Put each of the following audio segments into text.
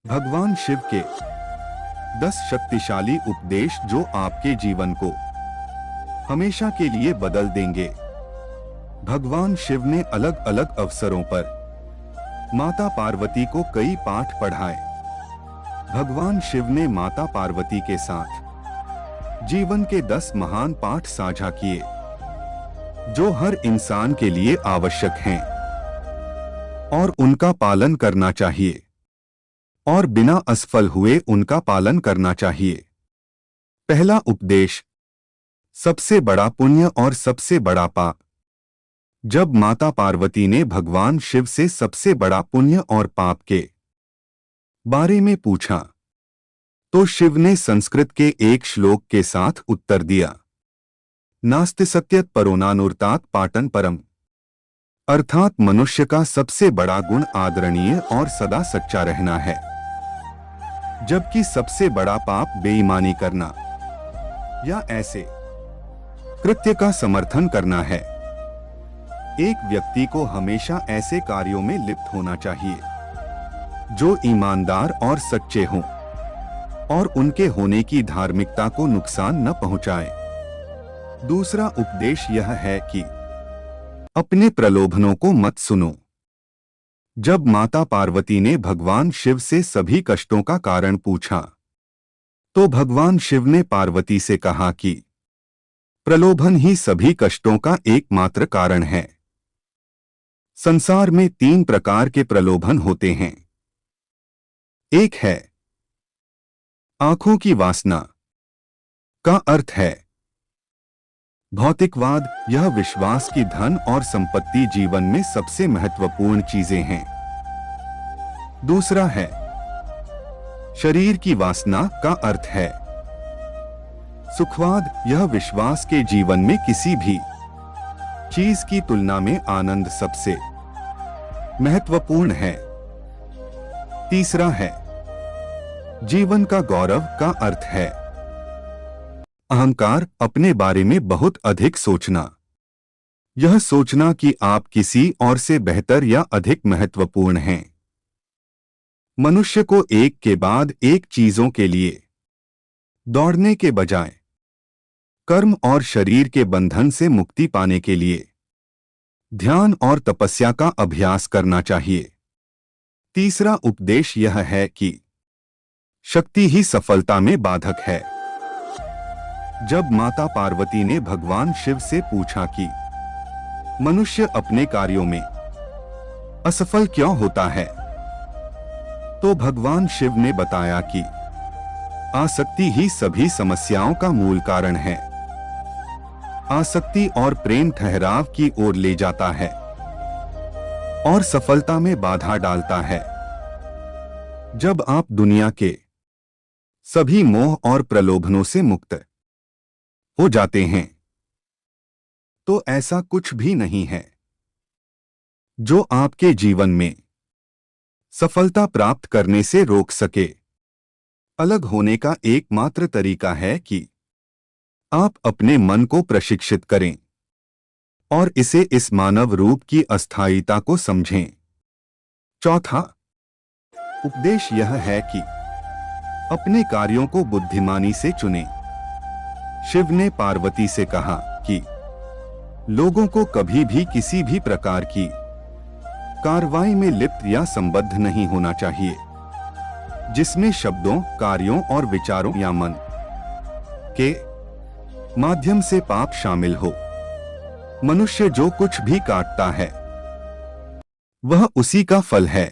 भगवान शिव के 10 शक्तिशाली उपदेश जो आपके जीवन को हमेशा के लिए बदल देंगे। भगवान शिव ने अलग अलग अवसरों पर माता पार्वती को कई पाठ पढ़ाए। भगवान शिव ने माता पार्वती के साथ जीवन के 10 महान पाठ साझा किए जो हर इंसान के लिए आवश्यक हैं और उनका पालन करना चाहिए और बिना असफल हुए उनका पालन करना चाहिए। पहला उपदेश, सबसे बड़ा पुण्य और सबसे बड़ा पाप। जब माता पार्वती ने भगवान शिव से सबसे बड़ा पुण्य और पाप के बारे में पूछा तो शिव ने संस्कृत के एक श्लोक के साथ उत्तर दिया, नास्ति सत्यत परो नानुर्तात पाटन परम, अर्थात मनुष्य का सबसे बड़ा गुण आदरणीय और सदा सच्चा रहना है, जबकि सबसे बड़ा पाप बेईमानी करना या ऐसे कृत्य का समर्थन करना है। एक व्यक्ति को हमेशा ऐसे कार्यों में लिप्त होना चाहिए जो ईमानदार और सच्चे हों और उनके होने की धार्मिकता को नुकसान न पहुंचाए। दूसरा उपदेश यह है कि अपने प्रलोभनों को मत सुनो। जब माता पार्वती ने भगवान शिव से सभी कष्टों का कारण पूछा तो भगवान शिव ने पार्वती से कहा कि प्रलोभन ही सभी कष्टों का एकमात्र कारण है। संसार में 3 प्रकार के प्रलोभन होते हैं। एक है आंखों की वासना, का अर्थ है भौतिकवाद, यह विश्वास की धन और संपत्ति जीवन में सबसे महत्वपूर्ण चीजें हैं। दूसरा है शरीर की वासना, का अर्थ है सुखवाद, यह विश्वास के जीवन में किसी भी चीज की तुलना में आनंद सबसे महत्वपूर्ण है। तीसरा है जीवन का गौरव, का अर्थ है अहंकार, अपने बारे में बहुत अधिक सोचना, यह सोचना कि आप किसी और से बेहतर या अधिक महत्वपूर्ण हैं। मनुष्य को एक के बाद एक चीजों के लिए दौड़ने के बजाय कर्म और शरीर के बंधन से मुक्ति पाने के लिए ध्यान और तपस्या का अभ्यास करना चाहिए। तीसरा उपदेश यह है कि शक्ति ही सफलता में बाधक है। जब माता पार्वती ने भगवान शिव से पूछा कि मनुष्य अपने कार्यों में असफल क्यों होता है, तो भगवान शिव ने बताया कि आसक्ति ही सभी समस्याओं का मूल कारण है। आसक्ति और प्रेम ठहराव की ओर ले जाता है और सफलता में बाधा डालता है। जब आप दुनिया के सभी मोह और प्रलोभनों से मुक्त हो जाते हैं तो ऐसा कुछ भी नहीं है जो आपके जीवन में सफलता प्राप्त करने से रोक सके। अलग होने का एकमात्र तरीका है कि आप अपने मन को प्रशिक्षित करें और इसे इस मानव रूप की अस्थायीता को समझें। चौथा उपदेश यह है कि अपने कार्यों को बुद्धिमानी से चुनें। शिव ने पार्वती से कहा कि लोगों को कभी भी किसी भी प्रकार की कार्रवाई में लिप्त या संबद्ध नहीं होना चाहिए जिसमें शब्दों, कार्यों और विचारों या मन के माध्यम से पाप शामिल हो। मनुष्य जो कुछ भी काटता है वह उसी का फल है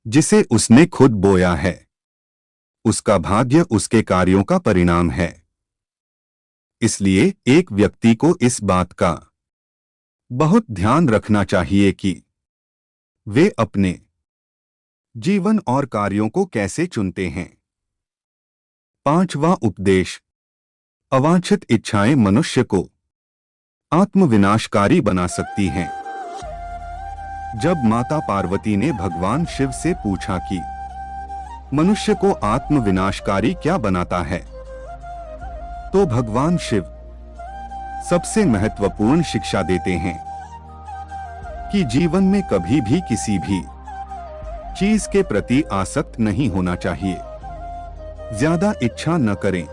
जिसे उसने खुद बोया है। उसका भाग्य उसके कार्यों का परिणाम है। इसलिए एक व्यक्ति को इस बात का बहुत ध्यान रखना चाहिए कि वे अपने जीवन और कार्यों को कैसे चुनते हैं। पांचवा उपदेश, अवांछित इच्छाएं मनुष्य को आत्मविनाशकारी बना सकती हैं। जब माता पार्वती ने भगवान शिव से पूछा कि मनुष्य को आत्मविनाशकारी क्या बनाता है, तो भगवान शिव सबसे महत्वपूर्ण शिक्षा देते हैं कि जीवन में कभी भी किसी भी चीज के प्रति आसक्त नहीं होना चाहिए। ज्यादा इच्छा न करें,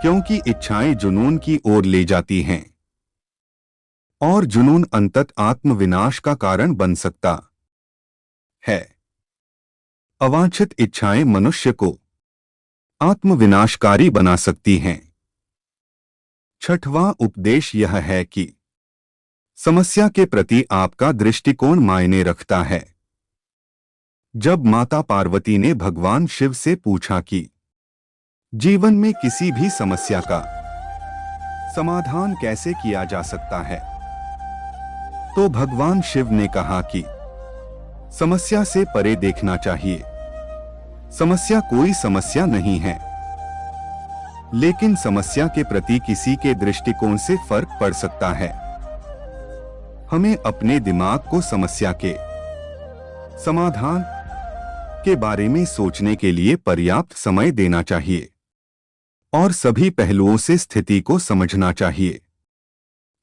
क्योंकि इच्छाएं जुनून की ओर ले जाती हैं और जुनून अंततः आत्मविनाश का कारण बन सकता है। अवांछित इच्छाएं मनुष्य को आत्मविनाशकारी बना सकती हैं। छठवां उपदेश यह है कि समस्या के प्रति आपका दृष्टिकोण मायने रखता है। जब माता पार्वती ने भगवान शिव से पूछा कि जीवन में किसी भी समस्या का समाधान कैसे किया जा सकता है, तो भगवान शिव ने कहा कि समस्या से परे देखना चाहिए। समस्या कोई समस्या नहीं है, लेकिन समस्या के प्रति किसी के दृष्टिकोण से फर्क पड़ सकता है। हमें अपने दिमाग को समस्या के समाधान के बारे में सोचने के लिए पर्याप्त समय देना चाहिए और सभी पहलुओं से स्थिति को समझना चाहिए।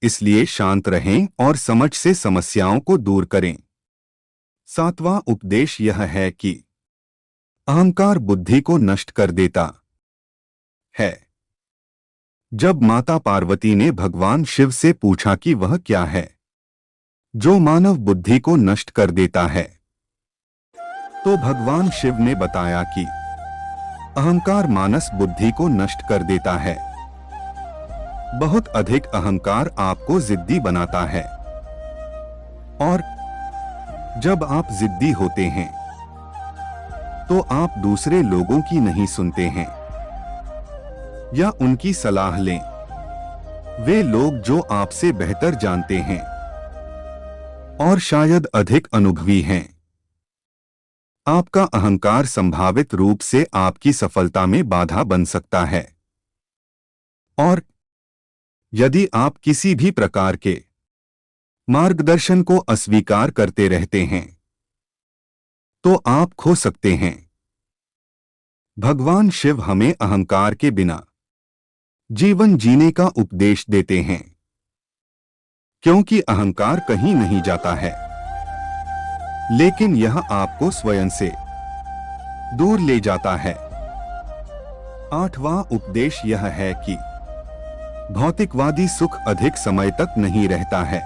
इसलिए शांत रहें और समझ से समस्याओं को दूर करें। सातवां उपदेश यह है कि अहंकार बुद्धि को नष्ट कर देता है। जब माता पार्वती ने भगवान शिव से पूछा कि वह क्या है जो मानव बुद्धि को नष्ट कर देता है, तो भगवान शिव ने बताया कि अहंकार मानस बुद्धि को नष्ट कर देता है। बहुत अधिक अहंकार आपको जिद्दी बनाता है, और जब आप जिद्दी होते हैं तो आप दूसरे लोगों की नहीं सुनते हैं या उनकी सलाह लें। वे लोग जो आपसे बेहतर जानते हैं और शायद अधिक अनुभवी हैं। आपका अहंकार संभावित रूप से आपकी सफलता में बाधा बन सकता है, और यदि आप किसी भी प्रकार के मार्गदर्शन को अस्वीकार करते रहते हैं तो आप खो सकते हैं। भगवान शिव हमें अहंकार के बिना जीवन जीने का उपदेश देते हैं, क्योंकि अहंकार कहीं नहीं जाता है, लेकिन यह आपको स्वयं से दूर ले जाता है। आठवां उपदेश यह है कि भौतिकवादी सुख अधिक समय तक नहीं रहता है।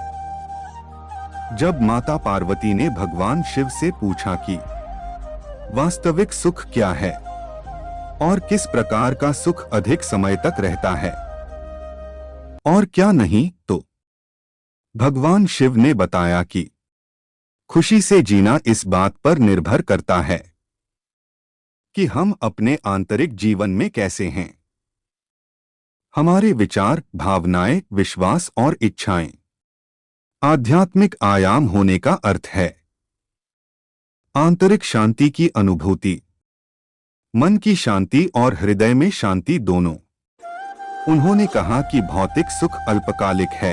जब माता पार्वती ने भगवान शिव से पूछा कि वास्तविक सुख क्या है और किस प्रकार का सुख अधिक समय तक रहता है और क्या नहीं, तो भगवान शिव ने बताया कि खुशी से जीना इस बात पर निर्भर करता है कि हम अपने आंतरिक जीवन में कैसे हैं। हमारे विचार, भावनाएं, विश्वास और इच्छाएं आध्यात्मिक आयाम होने का अर्थ है आंतरिक शांति की अनुभूति, मन की शांति और हृदय में शांति दोनों। उन्होंने कहा कि भौतिक सुख अल्पकालिक है।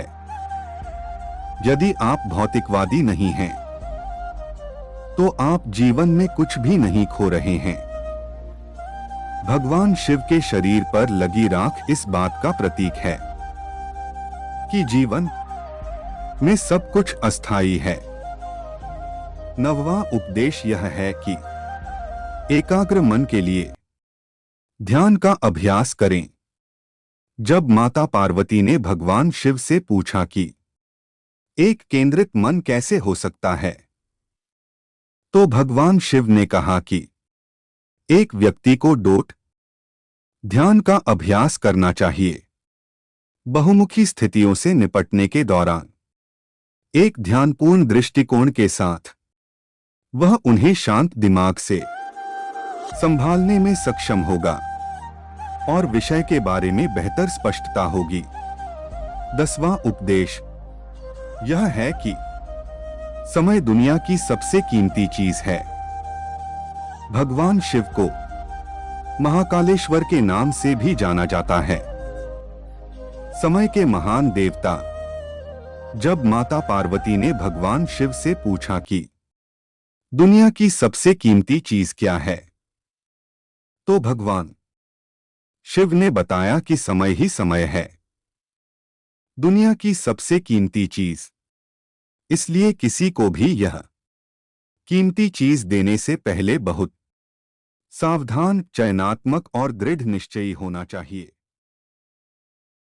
यदि आप भौतिकवादी नहीं हैं, तो आप जीवन में कुछ भी नहीं खो रहे हैं। भगवान शिव के शरीर पर लगी राख इस बात का प्रतीक है कि जीवन में सब कुछ अस्थायी है। नववां उपदेश यह है कि एकाग्र मन के लिए ध्यान का अभ्यास करें। जब माता पार्वती ने भगवान शिव से पूछा कि एक केंद्रित मन कैसे हो सकता है, तो भगवान शिव ने कहा कि एक व्यक्ति को डोट ध्यान का अभ्यास करना चाहिए। बहुमुखी स्थितियों से निपटने के दौरान एक ध्यानपूर्ण दृष्टिकोण के साथ वह उन्हें शांत दिमाग से संभालने में सक्षम होगा और विषय के बारे में बेहतर स्पष्टता होगी। 10वां उपदेश यह है कि समय दुनिया की सबसे कीमती चीज है। भगवान शिव को महाकालेश्वर के नाम से भी जाना जाता है, समय के महान देवता। जब माता पार्वती ने भगवान शिव से पूछा कि दुनिया की सबसे कीमती चीज क्या है, तो भगवान शिव ने बताया कि समय ही समय है, दुनिया की सबसे कीमती चीज। इसलिए किसी को भी यह कीमती चीज देने से पहले बहुत सावधान, चयनात्मक और दृढ़ निश्चयी होना चाहिए।